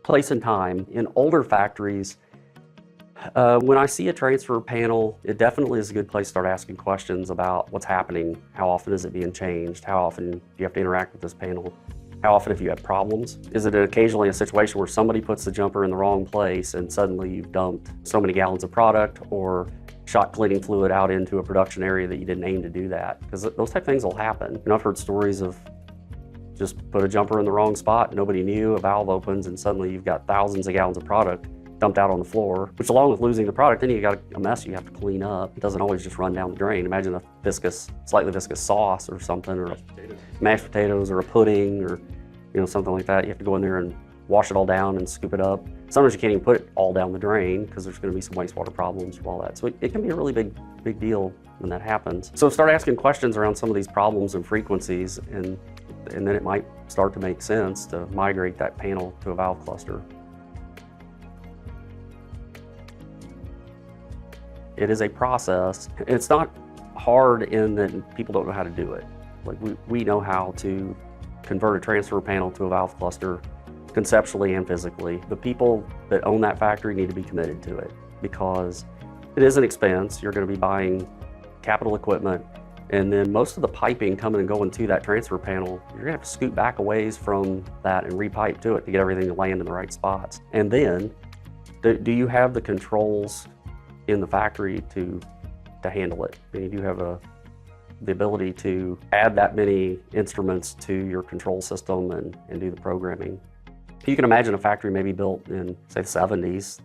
Place and time. In older factories, when I see a transfer panel, it definitely is a good place to start asking questions about what's happening. How often is it being changed? How often do you have to interact with this panel? How often have you had problems? Is it occasionally a situation where somebody puts the jumper in the wrong place and suddenly you've dumped so many gallons of product or shot cleaning fluid out into a production area that you didn't aim to do that? Because those type of things will happen. I've heard stories of just put a jumper in the wrong spot, nobody knew, a valve opens, and suddenly you've got thousands of gallons of product dumped out on the floor, which along with losing the product, then you got a mess you have to clean up. It doesn't always just run down the drain. Imagine a slightly viscous sauce or something, or mashed potatoes or a pudding or something like that. You have to go in there and wash it all down and scoop it up. Sometimes you can't even put it all down the drain because there's going to be some wastewater problems from all that. So it can be a really big deal when that happens. So start asking questions around some of these problems and frequencies, and then it might start to make sense to migrate that panel to a valve cluster. It is a process. It's not hard in that people don't know how to do it. Like we know how to convert a transfer panel to a valve cluster conceptually and physically. The people that own that factory need to be committed to it because it is an expense. You're going to be buying capital equipment, and then most of the piping coming and going to that transfer panel, you're going to have to scoot back a ways from that and repipe to it to get everything to land in the right spots. And then, do you have the controls in the factory to handle it? I mean, you do have the ability to add that many instruments to your control system and do the programming. You can imagine a factory maybe built in, say, the 70s.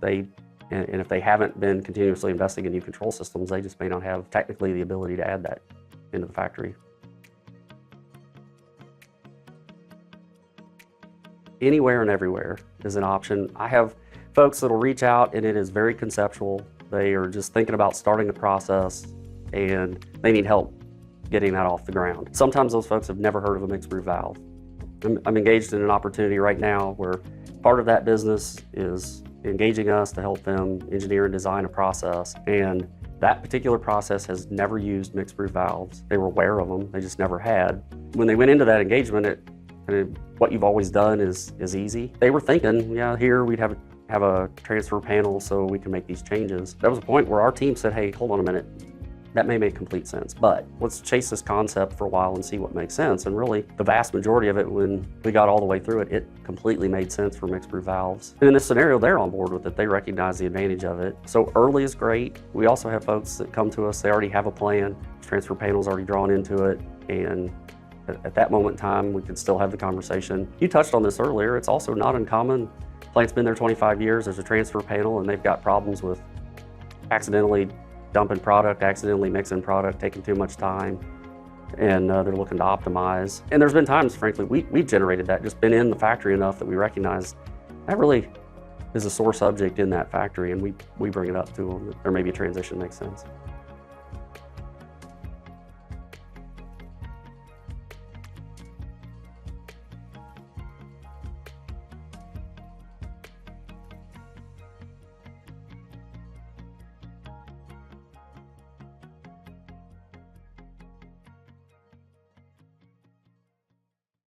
And if they haven't been continuously investing in new control systems, they just may not have technically the ability to add that into the factory. Anywhere and everywhere is an option. I have folks that'll reach out and it is very conceptual. They are just thinking about starting the process and they need help getting that off the ground. Sometimes those folks have never heard of a mixed brew valve. I'm engaged in an opportunity right now where part of that business is engaging us to help them engineer and design a process, and that particular process has never used mixed brew valves. They were aware of them, they just never had. When they went into that engagement, what you've always done is easy. They were thinking, yeah, here we'd have a transfer panel so we can make these changes. That was a point where our team said, hey, hold on a minute. That may make complete sense, but let's chase this concept for a while and see what makes sense. And really, the vast majority of it, when we got all the way through it, it completely made sense for mixed brew valves. And in this scenario, they're on board with it. They recognize the advantage of it. So early is great. We also have folks that come to us, they already have a plan. Transfer panel's already drawn into it. And at that moment in time, we can still have the conversation. You touched on this earlier. It's also not uncommon. Plant's been there 25 years. There's a transfer panel and they've got problems with accidentally dumping product, accidentally mixing product, taking too much time, and they're looking to optimize. And there's been times, frankly, we've generated that, just been in the factory enough that we recognize that really is a sore subject in that factory, and we bring it up to them. There may be a transition makes sense.